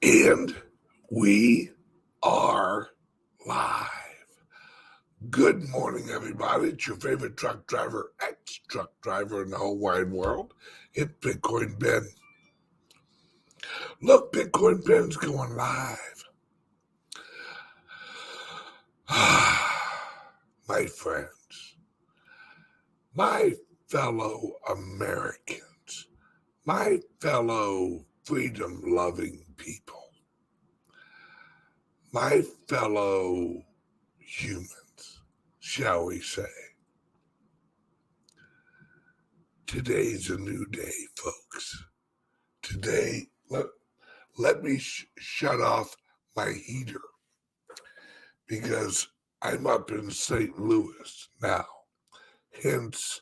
And we are live. Good morning, everybody. It's your favorite truck driver, ex-truck driver in the whole wide world. It's Bitcoin Ben. Look, Bitcoin Ben's going live. My friends, my fellow Americans, my fellow freedom-loving people, my fellow humans, shall we say. Today's a new day, folks. Today, let me shut off my heater because I'm up in St. Louis now, hence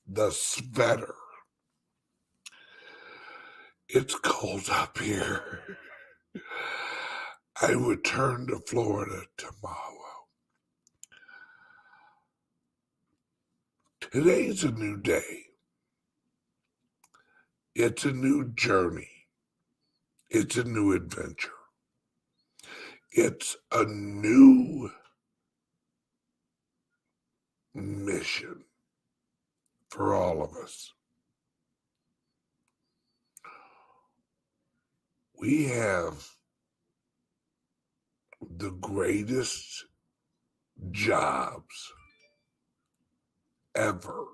the sweater. It's cold up here. I return to Florida tomorrow. Today's a new day. It's a new journey. It's a new adventure. It's a new mission for all of us. We have the greatest jobs ever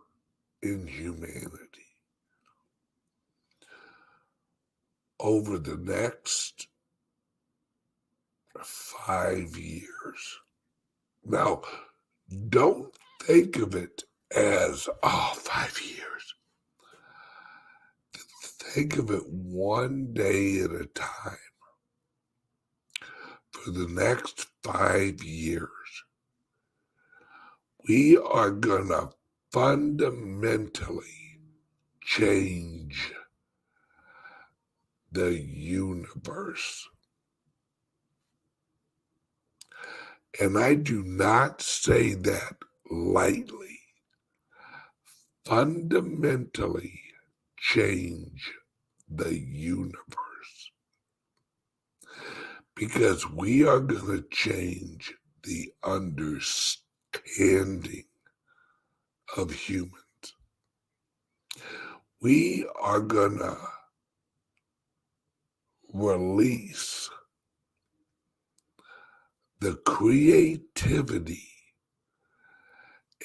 in humanity. Over the next 5 years. Now, don't think of it as, 5 years. Think of it one day at a time. For the next 5 years, we are going to fundamentally change the universe. And I do not say that lightly. Fundamentally change the universe. Because we are going to change the understanding of humans. We are going to release the creativity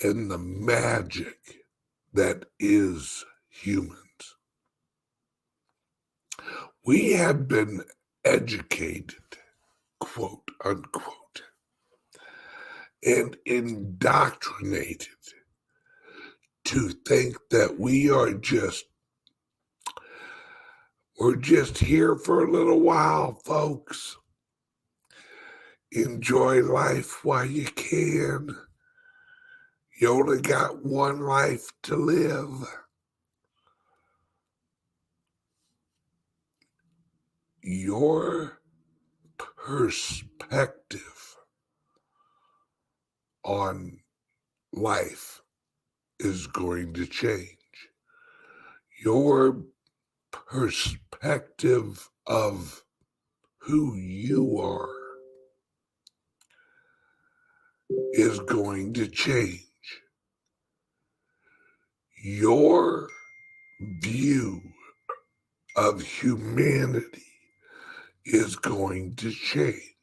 and the magic that is humans. We have been educated, quote unquote, and indoctrinated to think that we're just here for a little while, folks. Enjoy life while you can. You only got one life to live. Your perspective on life is going to change. Your perspective of who you are is going to change. Your view of humanity is going to change.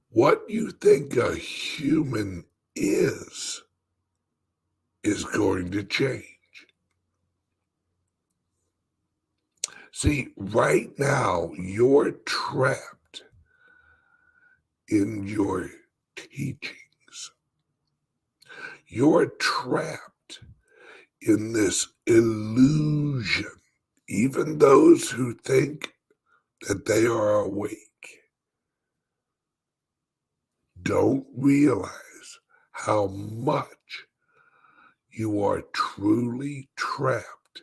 What you think a human is going to change. See, right now, you're trapped in your teachings. You're trapped in this illusion. Even those who think that they are awake don't realize how much you are truly trapped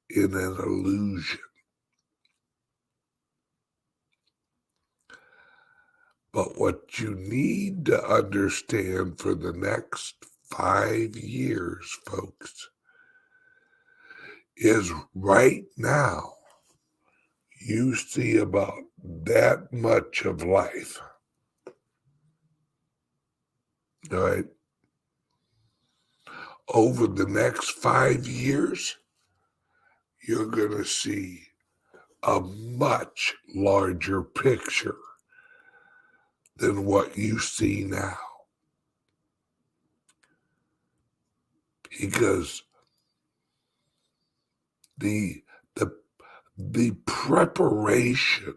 in an illusion. But what you need to understand for the next 5 years, folks, is right now you see about that much of life. All right. Over the next 5 years, you're going to see a much larger picture than what you see now. Because the preparation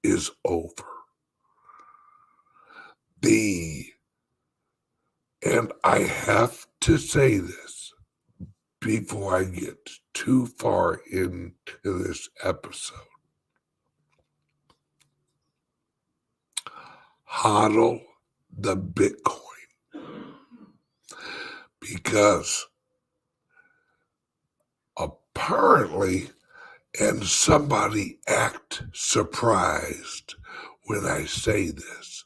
is over. And I have to say this before I get too far into this episode. HODL the Bitcoin. Because apparently, and somebody act surprised when I say this,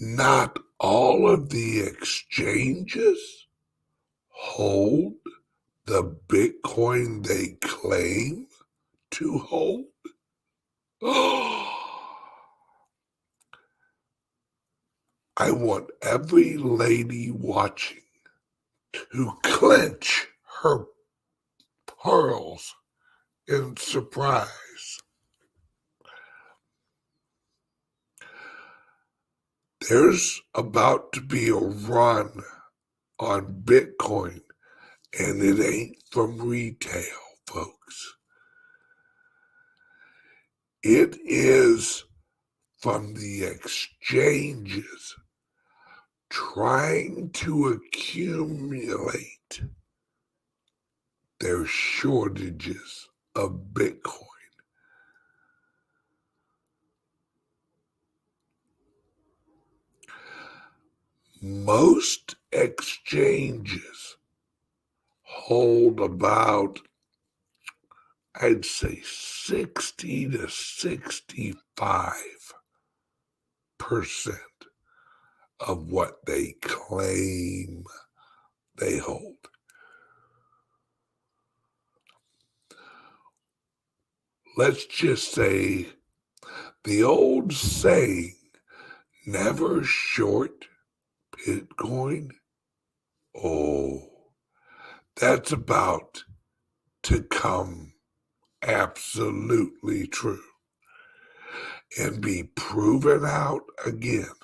not all of the exchanges hold the Bitcoin they claim to hold. I want every lady watching to clench her pearls in surprise. There's about to be a run on Bitcoin, and it ain't from retail, folks. It is from the exchanges trying to accumulate their shortages of Bitcoin. Most exchanges hold about, I'd say, 60 to 65% of what they claim they hold. Let's just say the old saying, never short Bitcoin. Oh, that's about to come absolutely true and be proven out again.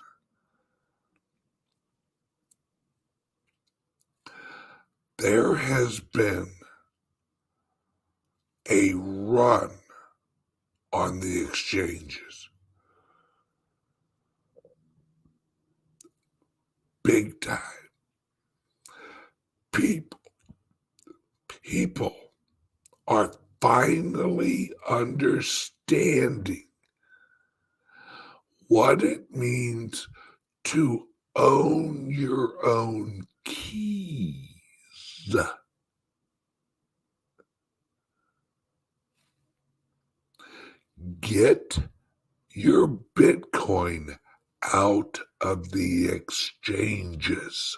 There has been a run on the exchanges. Big time. People are finally understanding what it means to own your own keys. Get your Bitcoin out of the exchanges.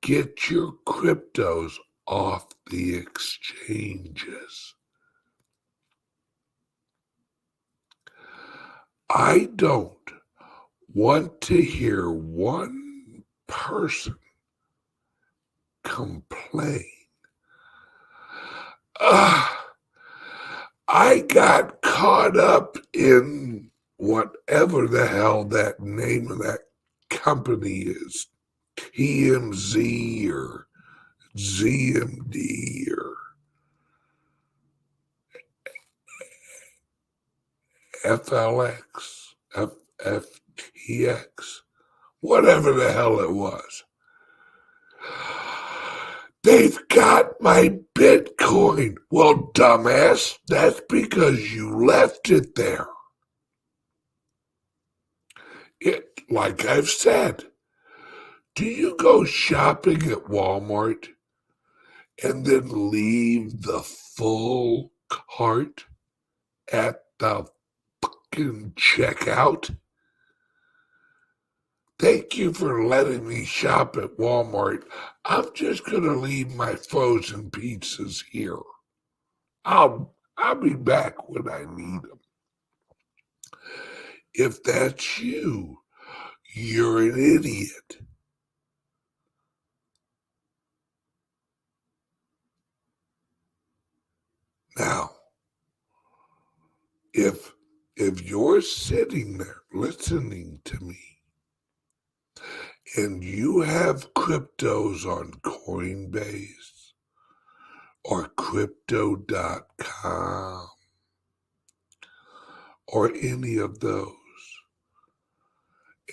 Get your cryptos off the exchanges. I don't want to hear one person complain. I got caught up in whatever the hell that name of that company is. EMZ or ZMD or FLX, FFEX, whatever the hell it was. They've got my Bitcoin. Well, dumbass, that's because you left it there. Like I've said, do you go shopping at Walmart and then leave the full cart at the fucking checkout? Thank you for letting me shop at Walmart. I'm just going to leave my frozen pizzas here. I'll be back when I need them. If that's you, you're an idiot. Now, if you're sitting there listening to me and you have cryptos on Coinbase or crypto.com or any of those,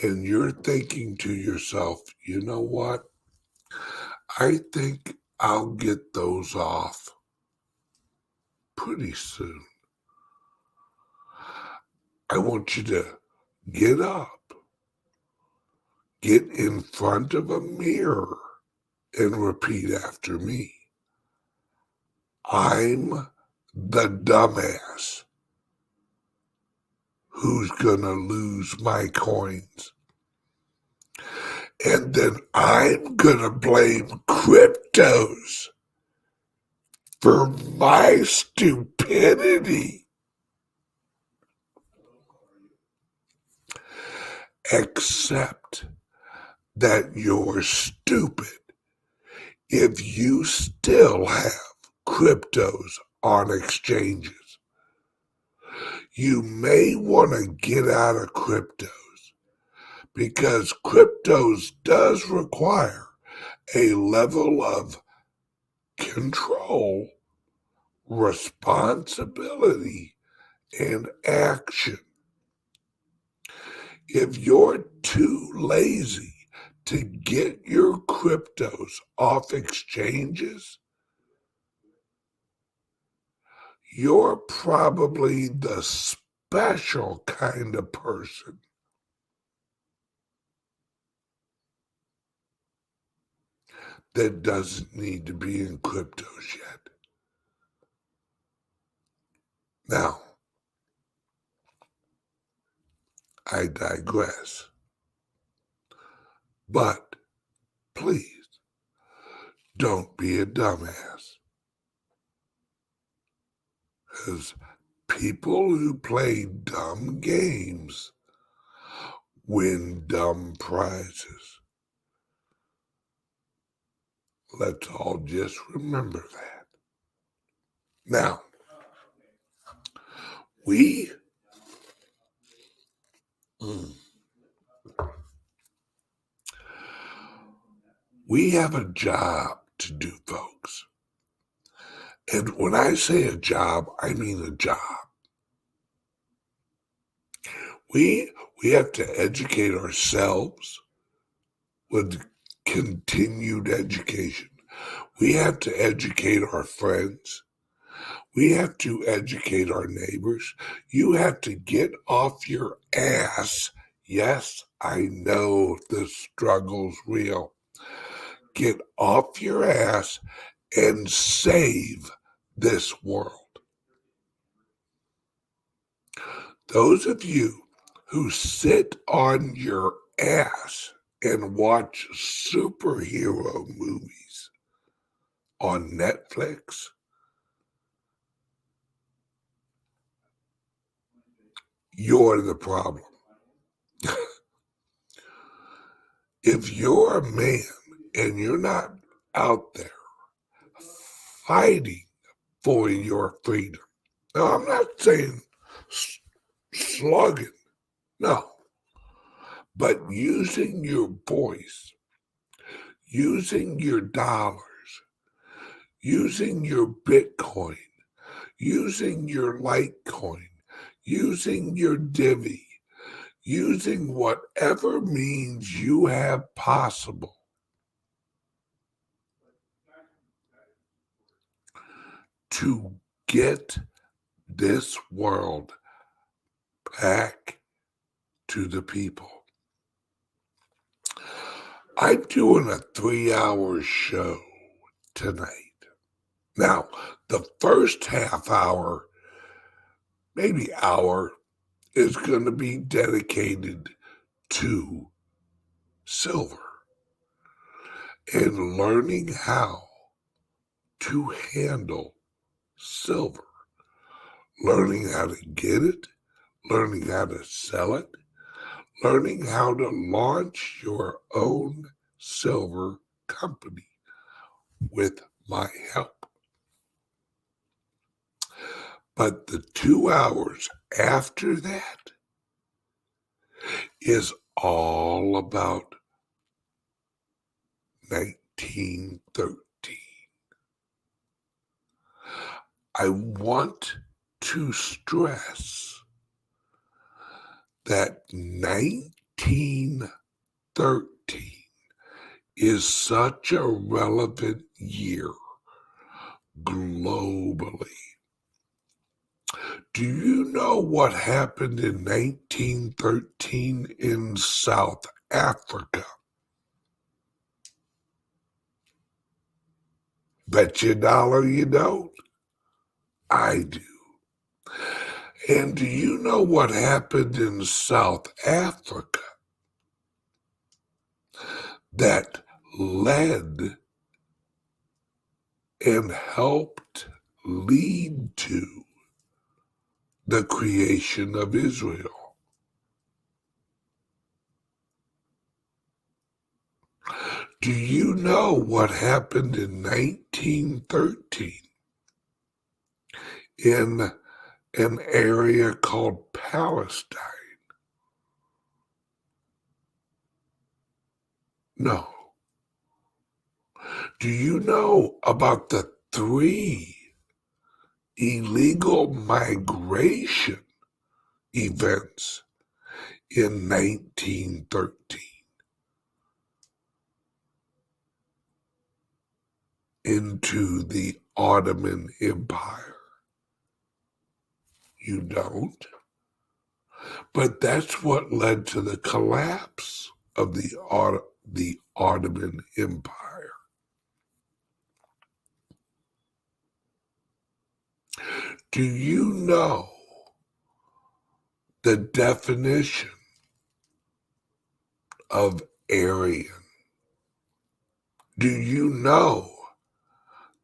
and you're thinking to yourself, you know what? I think I'll get those off pretty soon. I want you to get up, get in front of a mirror, and repeat after me. I'm the dumbass who's gonna lose my coins. And then I'm gonna blame cryptos for my stupidity. Except that you're stupid if you still have cryptos on exchanges. You may want to get out of cryptos because cryptos does require a level of control, responsibility, and action. If you're too lazy to get your cryptos off exchanges, you're probably the special kind of person that doesn't need to be in cryptos yet. Now, I digress. But please don't be a dumbass. Because people who play dumb games win dumb prizes. Let's all just remember that. Now, we have a job to do, folks. And when I say a job, I mean a job. We have to educate ourselves with continued education. We have to educate our friends. We have to educate our neighbors. You have to get off your ass. Yes, I know the struggle's real. Get off your ass and save this world. Those of you who sit on your ass and watch superhero movies on Netflix, you're the problem. If you're a man and you're not out there fighting for your freedom, now I'm not saying slugging, no, but using your voice, using your dollars, using your Bitcoin, using your Litecoin, using your Divi, using whatever means you have possible to get this world back to the people. I'm doing a 3-hour show tonight. Now, the first half hour, maybe hour, is going to be dedicated to silver and learning how to handle silver, learning how to get it, learning how to sell it, learning how to launch your own silver company with my help. But the 2 hours after that is all about 1913. I want to stress that 1913 is such a relevant year globally. Do you know what happened in 1913 in South Africa? Bet you a dollar you don't. I do. And do you know what happened in South Africa that led and helped lead to the creation of Israel? Do you know what happened in 1913 in an area called Palestine? No. Do you know about the 3 illegal migration events in 1913 into the Ottoman Empire? You don't? But that's what led to the collapse of the Ottoman Empire. Do you know the definition of Aryan? Do you know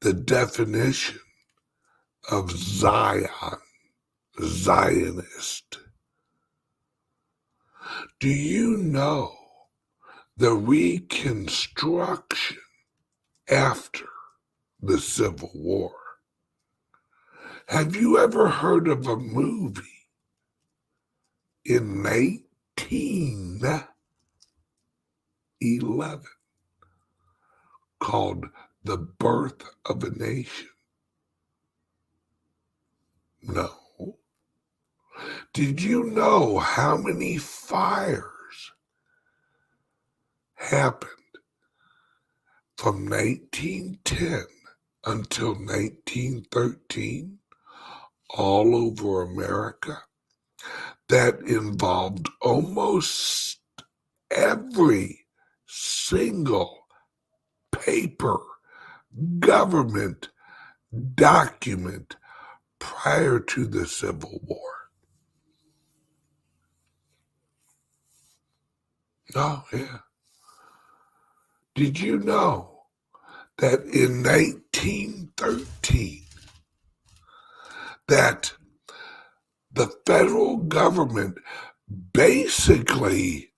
the definition of Zion, Zionist? Do you know the Reconstruction after the Civil War? Have you ever heard of a movie in 1911 called The Birth of a Nation? No. Did you know how many fires happened from 1910 until 1913 all over America that involved almost every single paper government document prior to the Civil War? Oh, yeah. Did you know that in 1913 that the federal government basically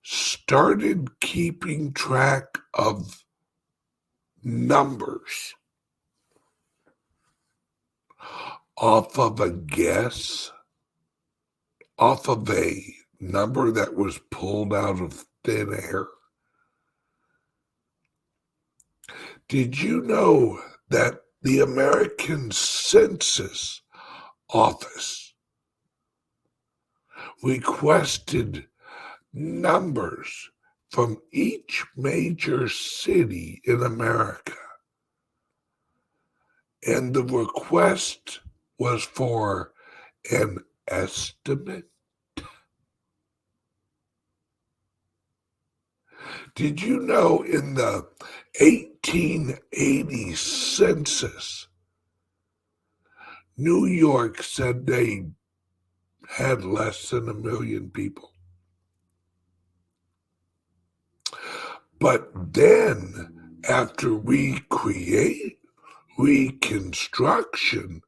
started keeping track of numbers off of a guess, off of a number that was pulled out of thin air? Did you know that the American Census Office requested numbers from each major city in America, and the request was for an estimate? Did you know in the 1880 census, New York said they had less than 1 million people? But then, after Reconstruction,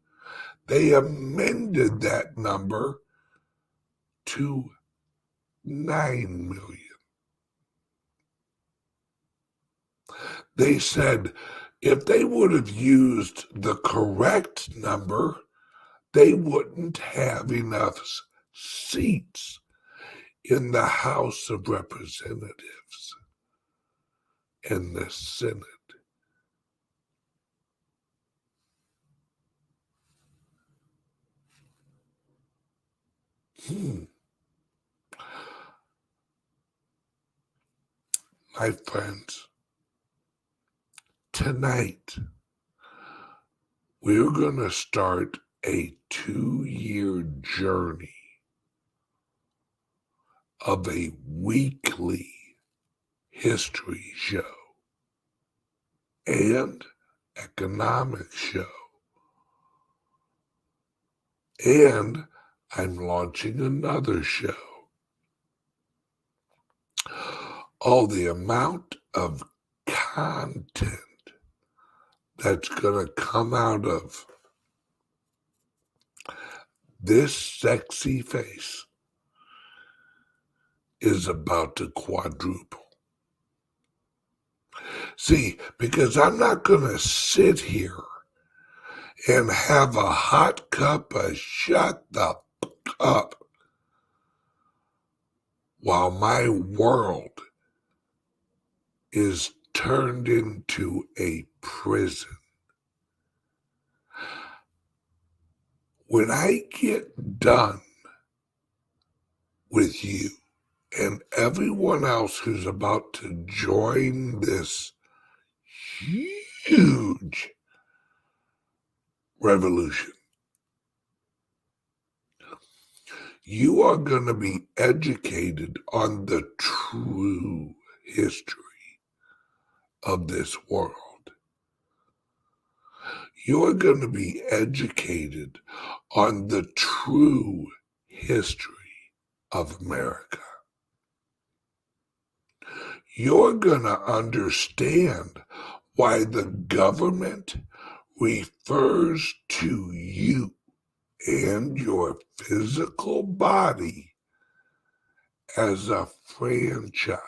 they amended that number to 9 million. They said if they would have used the correct number, they wouldn't have enough seats in the House of Representatives and the Senate. My friends, tonight we're going to start a 2-year journey of a weekly history show and economic show. And I'm launching another show. Oh, the amount of content that's going to come out of this sexy face is about to quadruple. See, because I'm not going to sit here and have a hot cup of shut the up while my world is turned into a prison. When I get done with you and everyone else who's about to join this huge revolution, you are going to be educated on the true history of this world. You're going to be educated on the true history of America. You're going to understand why the government refers to you and your physical body as a franchise.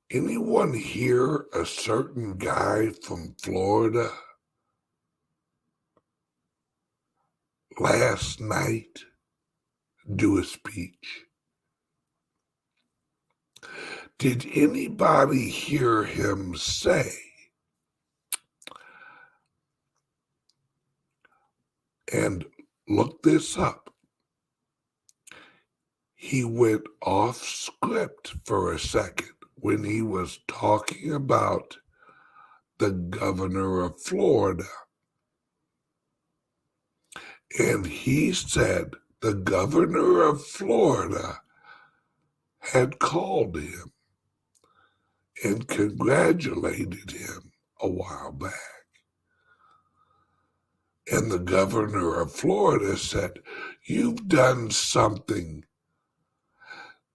Anyone hear a certain guy from Florida last night do a speech? Did anybody hear him say, and look this up, he went off script for a second when he was talking about the governor of Florida. And he said the governor of Florida had called him and congratulated him a while back. And the governor of Florida said, "You've done something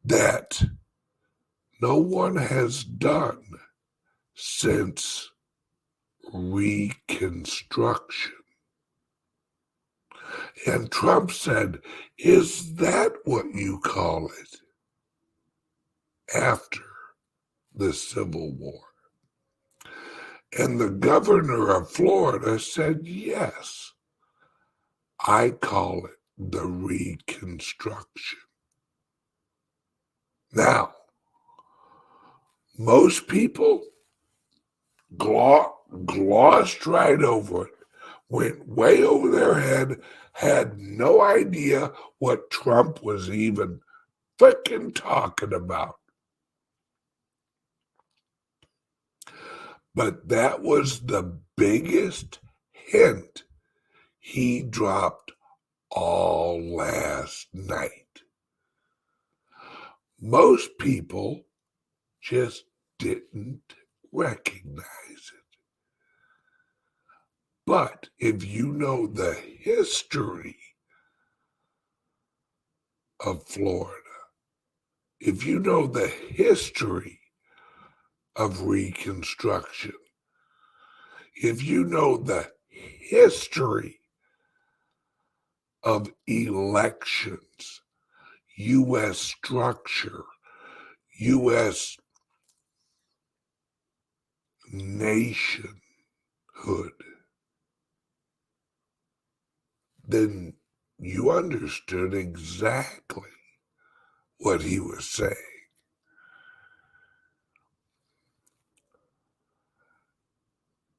that no one has done since Reconstruction." And Trump said, "Is that what you call it?" After the Civil War. And the governor of Florida said, "Yes, I call it the Reconstruction." Now, most people glossed right over it, went way over their head, had no idea what Trump was even frickin' talking about. But that was the biggest hint he dropped all last night. Most people just didn't recognize it. But if you know the history of Florida, if you know the history of Reconstruction, if you know the history of elections, U.S. structure, U.S. nationhood, then you understood exactly what he was saying.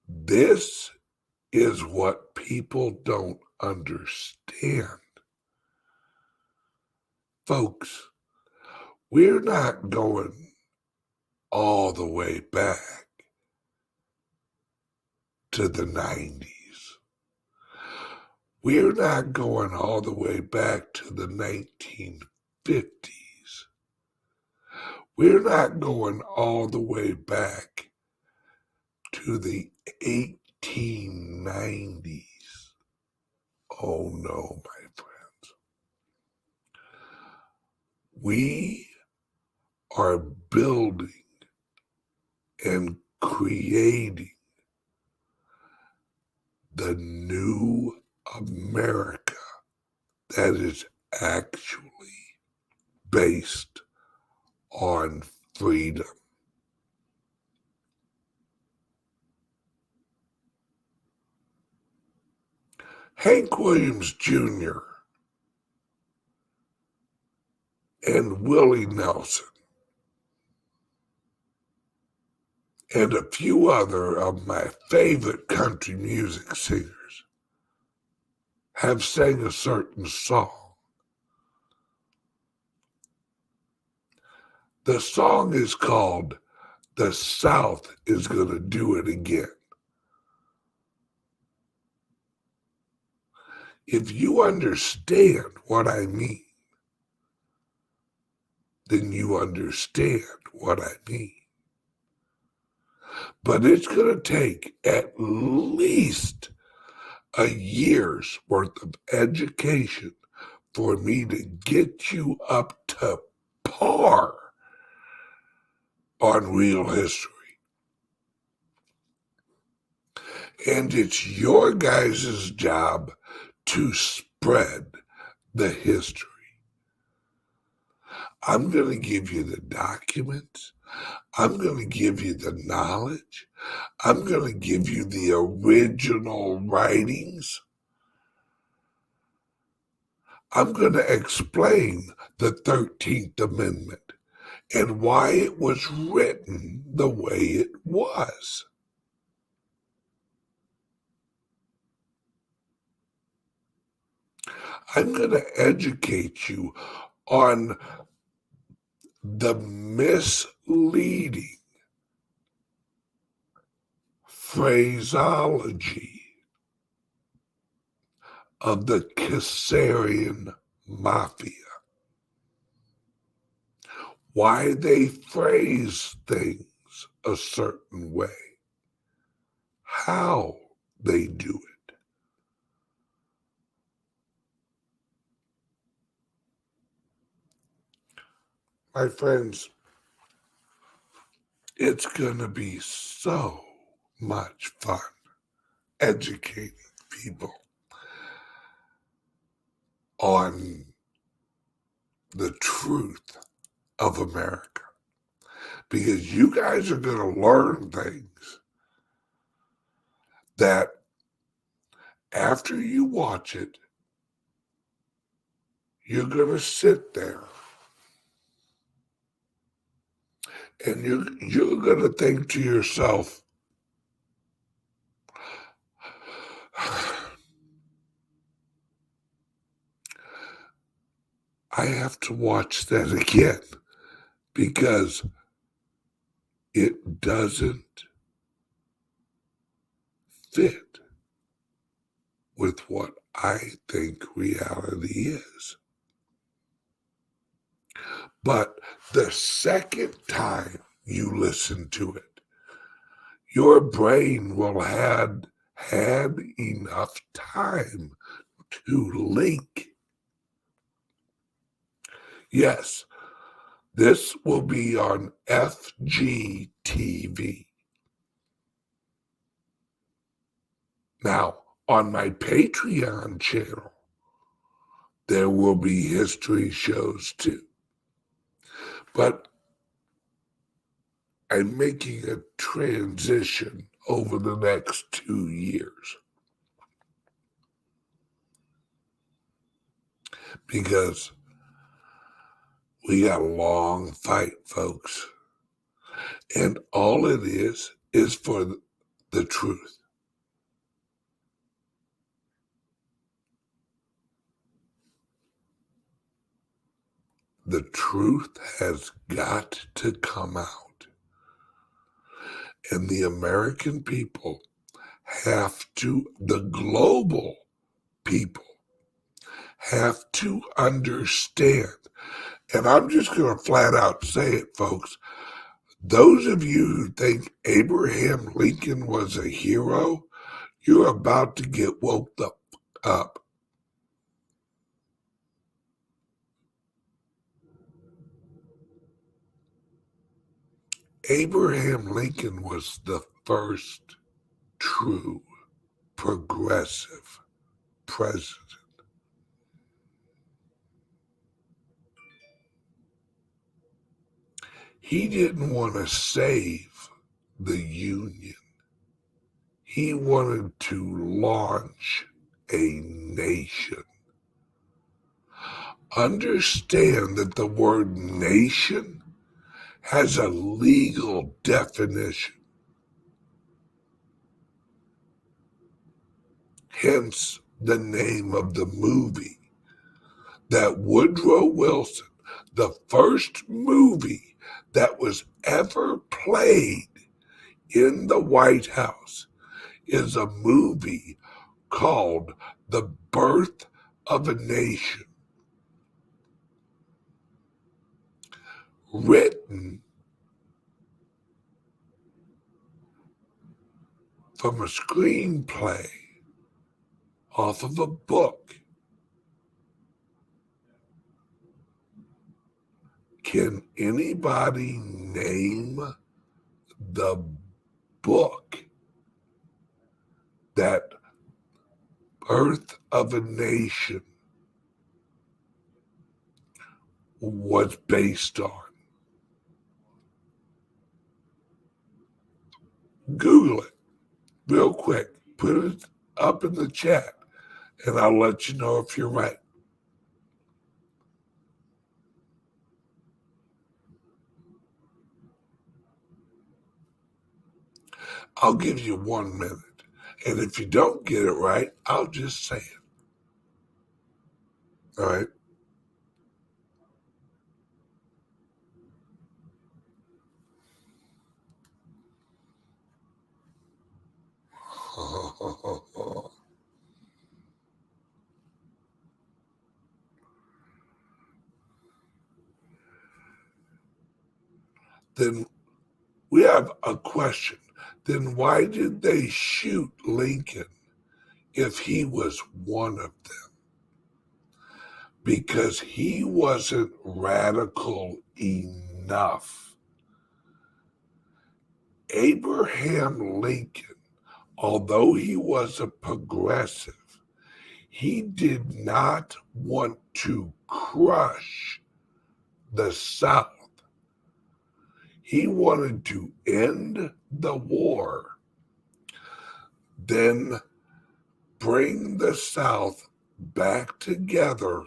This is what people don't understand. Folks, we're not going all the way back to the 90s. We're not going all the way back to the 1950s. We're not going all the way back to the 1890s. Oh no, my friends. We are building and creating the new America that is actually based on freedom. Hank Williams Jr. and Willie Nelson and a few other of my favorite country music singers have sang a certain song. The song is called "The South is Gonna Do It Again." If you understand what I mean, then you understand what I mean. But it's going to take at least a year's worth of education for me to get you up to par on real history. And it's your guys' job to spread the history. I'm going to give you the documents. I'm going to give you the knowledge. I'm going to give you the original writings. I'm going to explain the 13th Amendment and why it was written the way it was. I'm going to educate you on the misleading phraseology of the Caesarian mafia. Why they phrase things a certain way. How they do it. My friends, it's going to be so much fun educating people on the truth of America. Because you guys are going to learn things that after you watch it, you're going to sit there and you're going to think to yourself, I have to watch that again because it doesn't fit with what I think reality is. But the second time you listen to it, your brain will have had enough time to link. Yes, this will be on FGTV. Now, on my Patreon channel, there will be history shows too. But I'm making a transition over the next 2 years because we got a long fight, folks. And all it is for the truth. The truth has got to come out. And the American people have to, the global people have to understand. And I'm just going to flat out say it, folks. Those of you who think Abraham Lincoln was a hero, you're about to get woke up. Abraham Lincoln was the first true progressive president. He didn't want to save the Union. He wanted to launch a nation. Understand that the word nation has a legal definition. Hence the name of the movie that Woodrow Wilson, the first movie that was ever played in the White House, is a movie called The Birth of a Nation, written from a screenplay off of a book. Can anybody name the book that Birth of a Nation was based on? Google it real quick. Put it up in the chat, and I'll let you know if you're right. I'll give you 1 minute. And if you don't get it right, I'll just say it. All right? Then we have a question. Then why did they shoot Lincoln if he was one of them? Because he wasn't radical enough. Abraham Lincoln, although he was a progressive, he did not want to crush the South. He wanted to end the war, then bring the South back together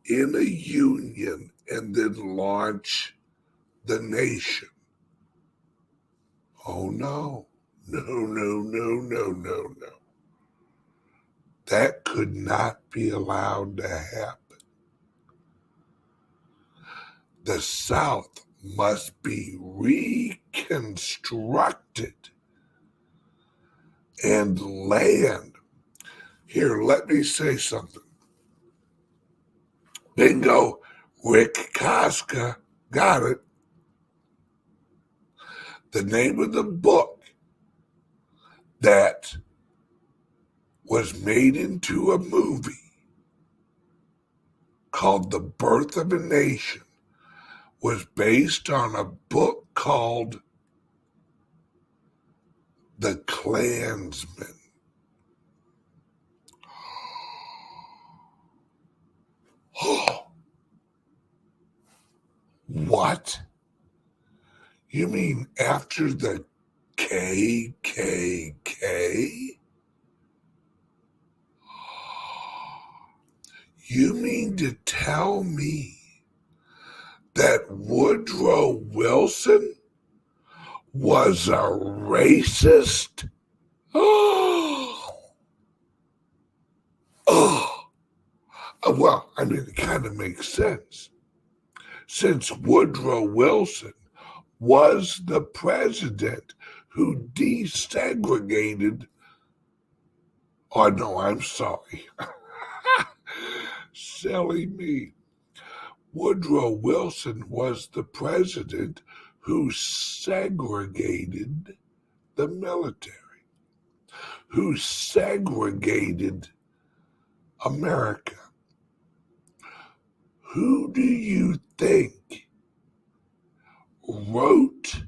in a union, and then launch the nation. Oh no, no, no, no, no, no, no. That could not be allowed to happen. The South must be reconstructed, and land. Here, let me say something. Bingo, Rick Koska got it. The name of the book that was made into a movie called The Birth of a Nation, was based on a book called The Klansman. What? You mean after the KKK? You mean to tell me that Woodrow Wilson was a racist? Well, I mean, it kind of makes sense. Since Woodrow Wilson was the president who desegregated. Oh, no, I'm sorry. Silly me. Woodrow Wilson was the president who segregated the military, who segregated America. Who do you think wrote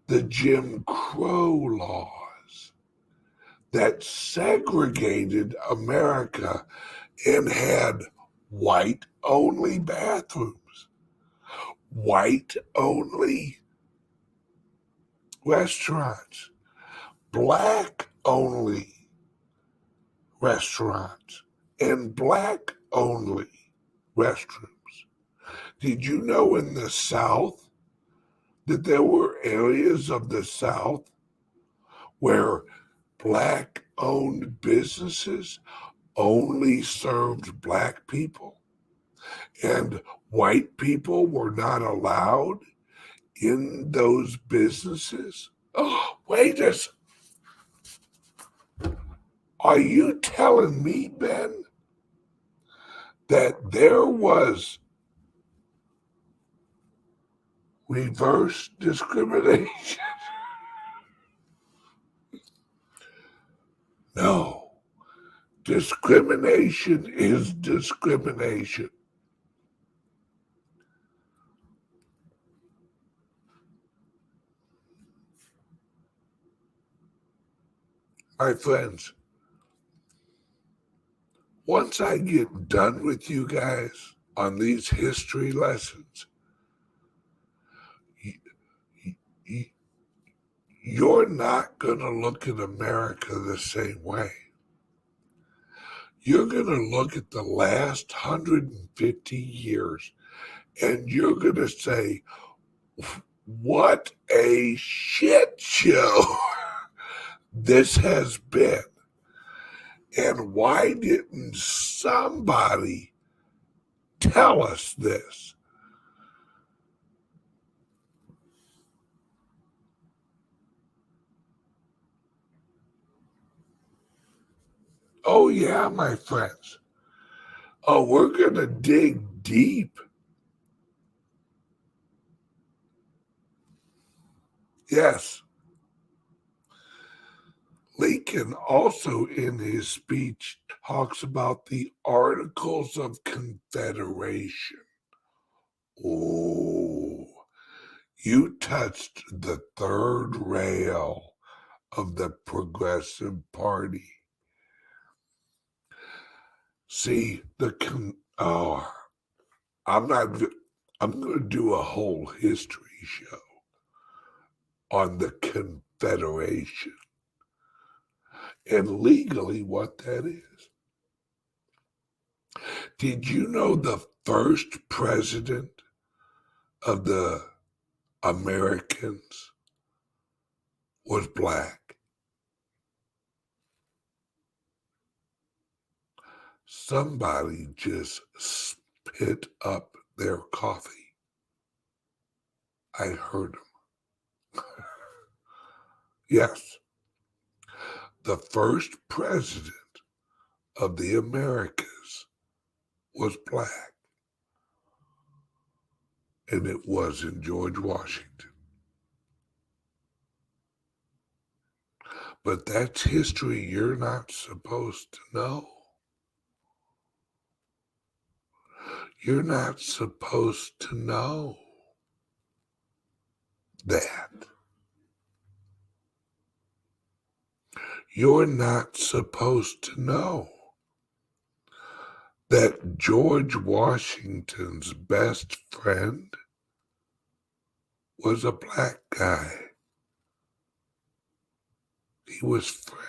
the Jim Crow laws that segregated America and had white-only bathrooms, white-only restaurants, black-only restaurants, and black-only restrooms? Did you know in the South that there were areas of the South where black-owned businesses only served black people and white people were not allowed in those businesses? Oh, wait a second. Are you telling me, Ben, that there was reverse discrimination? No. Discrimination is discrimination. My friends, once I get done with you guys on these history lessons, you're not going to look at America the same way. You're going to look at the last 150 years and you're going to say, what a shit show this has been. And why didn't somebody tell us this? Oh, yeah, my friends. Oh, we're going to dig deep. Yes. Lincoln also in his speech talks about the Articles of Confederation. Oh, you touched the third rail of the Progressive Party. See, I'm going to do a whole history show on the Confederation and legally what that is. Did you know the first president of the Americans was black? Somebody just spit up their coffee. I heard them. Yes. The first president of the Americas was black. And it wasn't George Washington. But that's history you're not supposed to know. You're not supposed to know that. You're not supposed to know that George Washington's best friend was a black guy. He was French.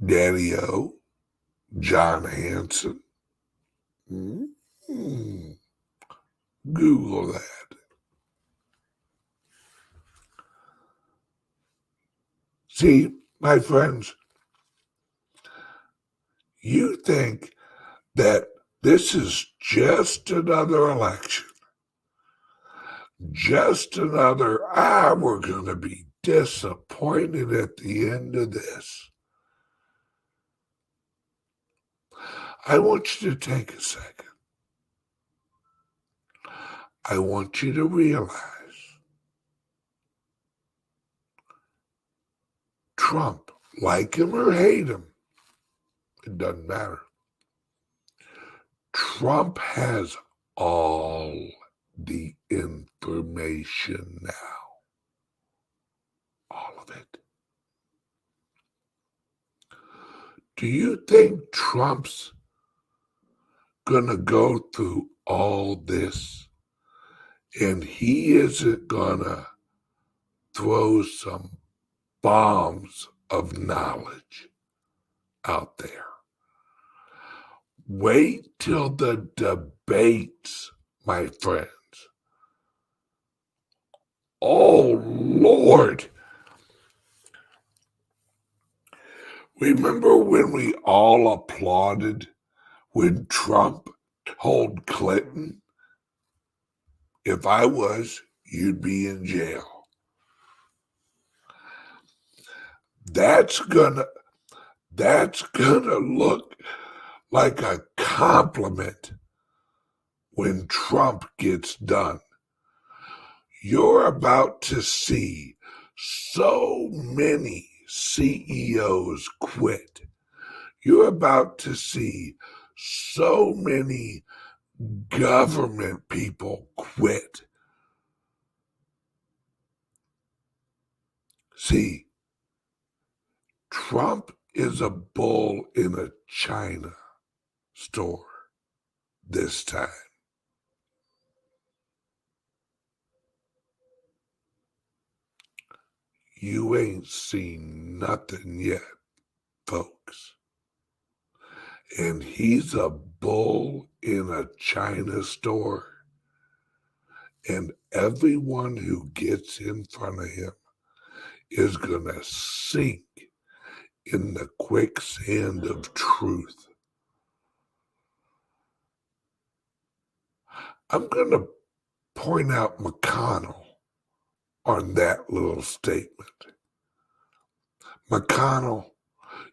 Daddy-O, John Hanson. Google that. See, my friends, you think that this is just another election, just another, we're going to be disappointed at the end of this. I want you to take a second. I want you to realize Trump, like him or hate him, it doesn't matter. Trump has all the information now. All of it. Do you think Trump's gonna go through all this and he isn't gonna throw some bombs of knowledge out there? Wait till the debates, my friends. Oh, Lord. Remember when we all applauded when Trump told Clinton, if I was, you'd be in jail? That's gonna look like a compliment when Trump gets done. You're about to see so many CEOs quit. You're about to see so many government people quit. See, Trump is a bull in a China store this time. You ain't seen nothing yet, folks. And he's a bull in a China store. And everyone who gets in front of him is going to sink in the quicksand of truth. I'm going to point out McConnell on that little statement. McConnell,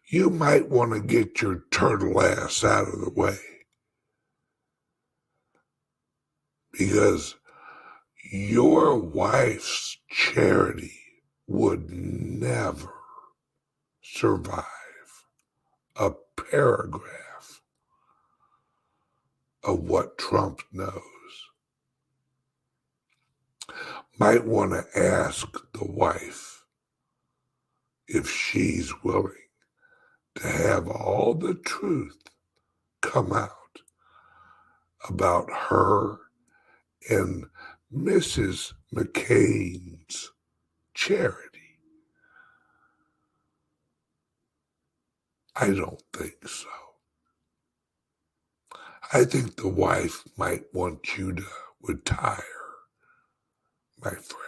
you might want to get your turtle ass out of the way, because your wife's charity would never survive a paragraph of what Trump knows. Might want to ask the wife if she's willing to have all the truth come out about her and Mrs. McCain's charity. I don't think so. I think the wife might want you to retire, my friend.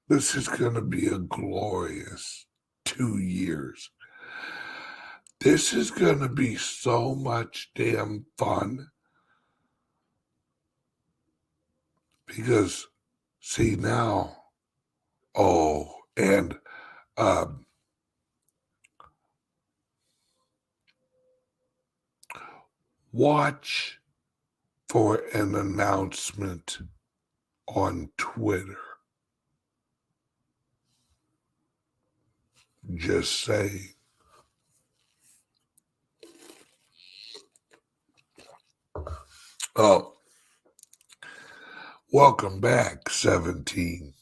This is going to be a glorious 2 years. This is going to be so much damn fun, because See now, and um, watch for an announcement on Twitter. Just saying. Oh, welcome back, 17.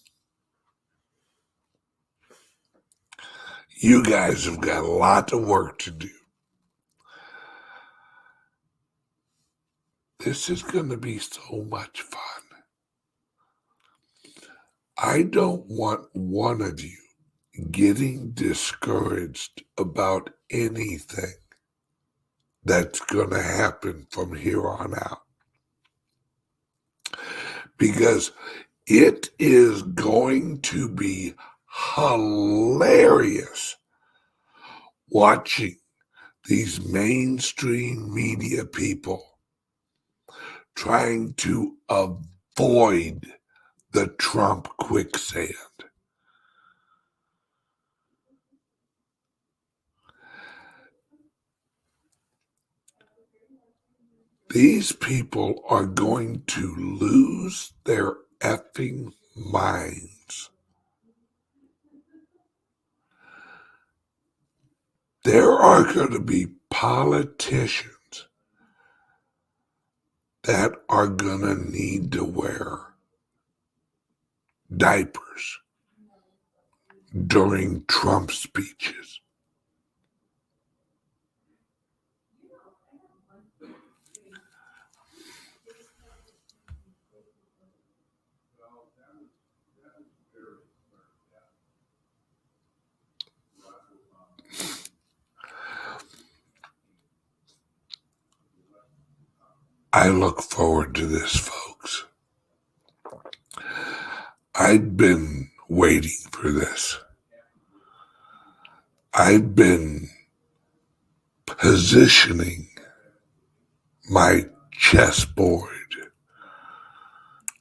You guys have got a lot of work to do. This is going to be so much fun. I don't want one of you getting discouraged about anything that's going to happen from here on out. Because it is going to be hilarious watching these mainstream media people trying to avoid the Trump quicksand. These people are going to lose their effing minds. There are going to be politicians that are going to need to wear diapers during Trump speeches. I look forward to this, folks. I've been waiting for this. I've been positioning my chessboard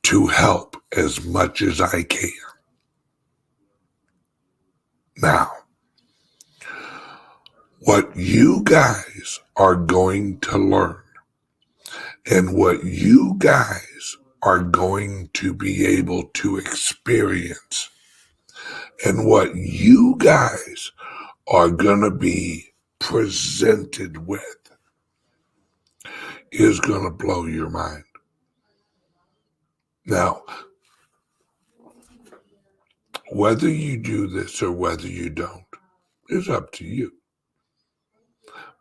to help as much as I can. Now, what you guys are going to learn and what you guys are going to be able to experience and what you guys are going to be presented with is going to blow your mind. Now, whether you do this or whether you don't is up to you.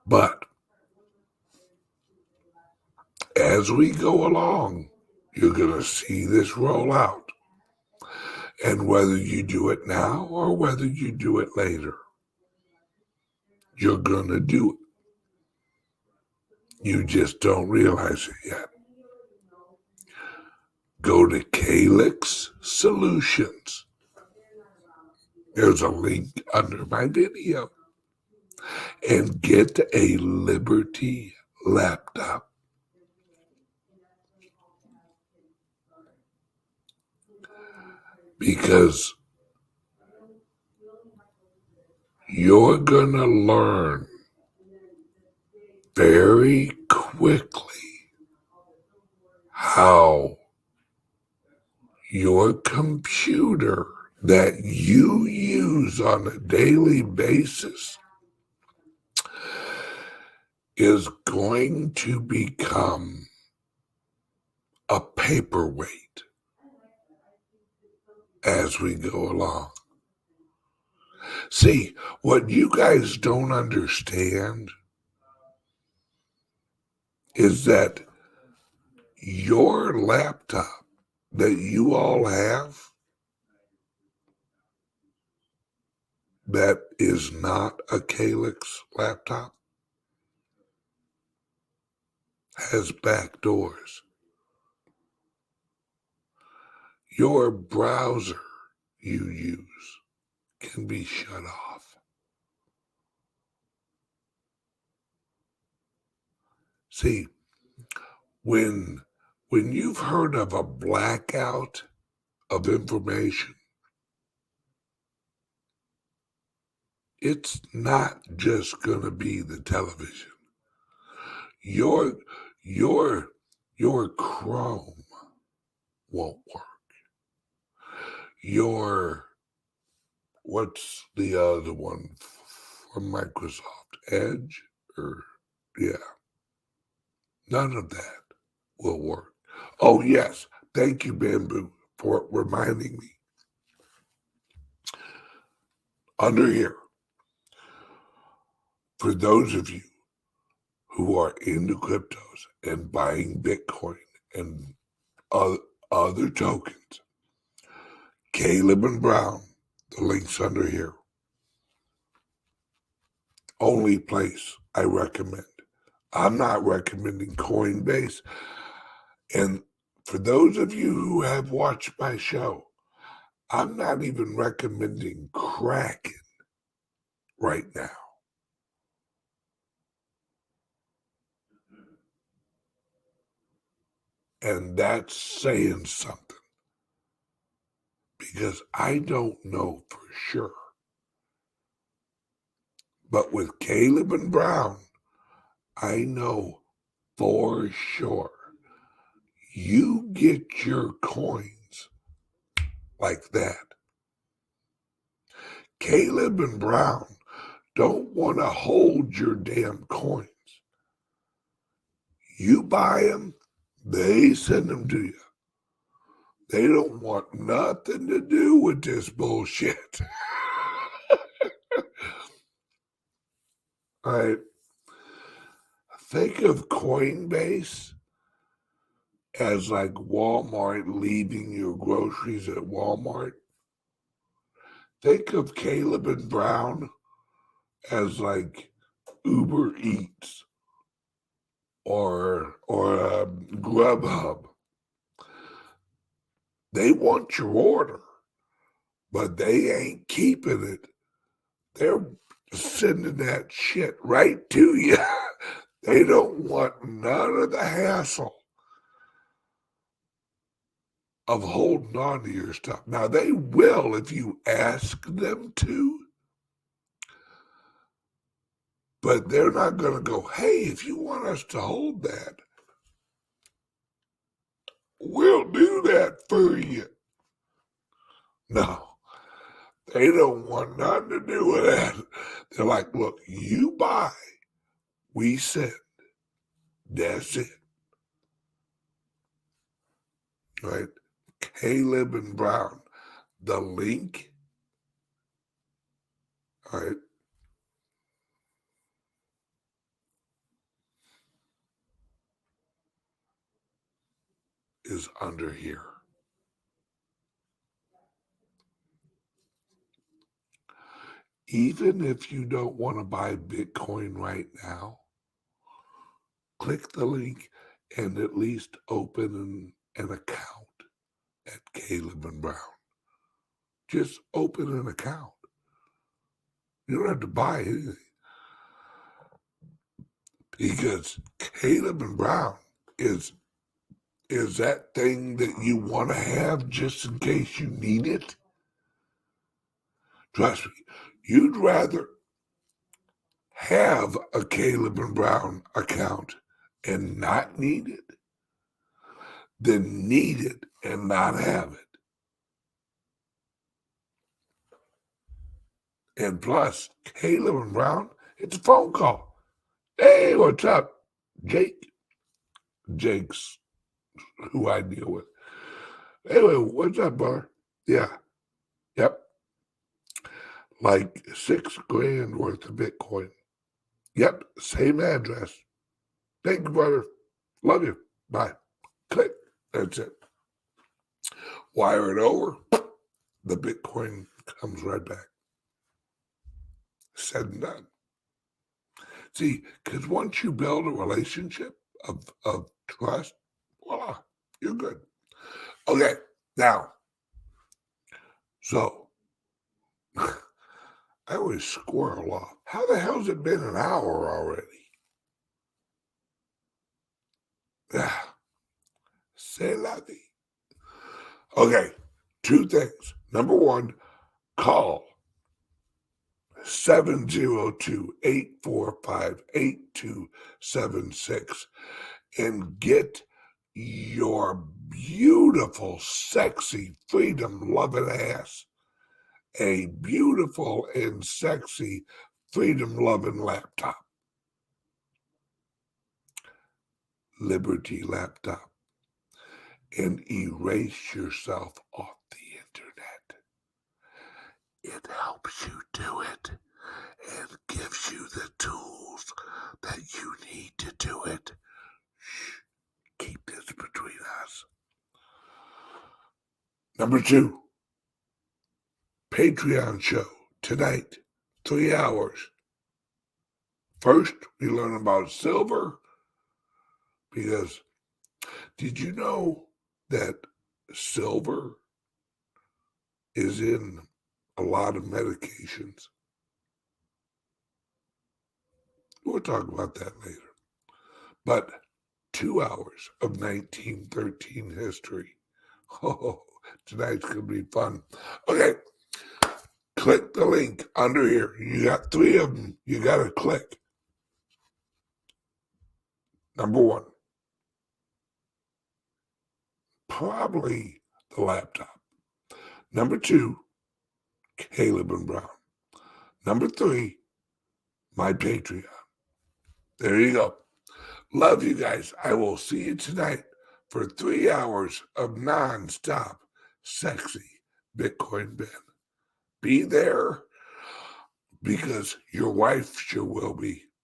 But as we go along, you're going to see this roll out. And whether you do it now or whether you do it later, you're going to do it. You just don't realize it yet. Go to CALIX Solutions. There's a link under my video. And get a Liberty laptop. Because you're going to learn very quickly how your computer that you use on a daily basis is going to become a paperweight as we go along. See, what you guys don't understand is that your laptop that you all have that is not a CALIX laptop has back doors. Your browser you use can be shut off. See, when you've heard of a blackout of information. It's not just going to be the television. Your Chrome won't work. What's the other one from Microsoft? Edge? Yeah. None of that will work. Oh, yes. Thank you, Bamboo, for reminding me. Under here, for those of you who are into cryptos and buying Bitcoin and other tokens, Caleb and Brown, the link's under here. Only place I recommend. I'm not recommending Coinbase. And for those of you who have watched my show, I'm not even recommending Kraken right now. And that's saying something, because I don't know for sure. But with Caleb and Brown, I know for sure you get your coins like that. Caleb and Brown don't want to hold your damn coins. You buy them, they send them to you. They don't want nothing to do with this bullshit. I think of Coinbase as like Walmart, leaving your groceries at Walmart. Think of Caleb and Brown as like Uber Eats or Grubhub. They want your order, but they ain't keeping it. They're sending that shit right to you. They don't want none of the hassle of holding on to your stuff. Now, they will if you ask them to, but they're not going to go, hey, if you want us to hold that, we'll do that for you. No, they don't want nothing to do with that. They're like, look, you buy, we send. That's it. Right? Caleb and Brown. The link, all right, is under here. Even if you don't want to buy Bitcoin right now, click the link and at least open an account at Caleb and Brown. Just open an account. You don't have to buy anything. Because Caleb and Brown is that thing that you want to have just in case you need it. Trust me, you'd rather have a Caleb and Brown account and not need it than need it and not have it. And plus, Caleb and Brown, it's a phone call. Hey, what's up? Jake's who I deal with. Anyway, what's up, brother? Yeah. Yep. Like $6,000 worth of Bitcoin. Yep. Same address. Thank you, brother. Love you. Bye. Click. That's it. Wire it over. The Bitcoin comes right back. Said and done. See, because once you build a relationship of trust, voila, you're good. Okay, now, so I always squirrel off. How the hell's it been an hour already? C'est la vie. Okay, Two things. Number one, call 702-845-8276 and get your beautiful, sexy, freedom-loving ass a beautiful and sexy, freedom-loving laptop. Liberty Laptop. And erase yourself off the internet. It helps you do it and gives you the tools that you need to do it. Shh, keep this between us. Number two, Patreon show tonight, 3 hours. First, we learn about silver because did you know that silver is in a lot of medications? We'll talk about that later. But 2 hours of 1913 history. Oh, tonight's going to be fun. Okay, click the link under here. You got 3 of them. You got to click. Number one, probably the laptop. Number two, Caleb and Brown. Number 3, my Patreon. There you go. Love you guys. I will see you tonight for 3 hours of non-stop sexy Bitcoin Ben. Be there because your wife sure will be.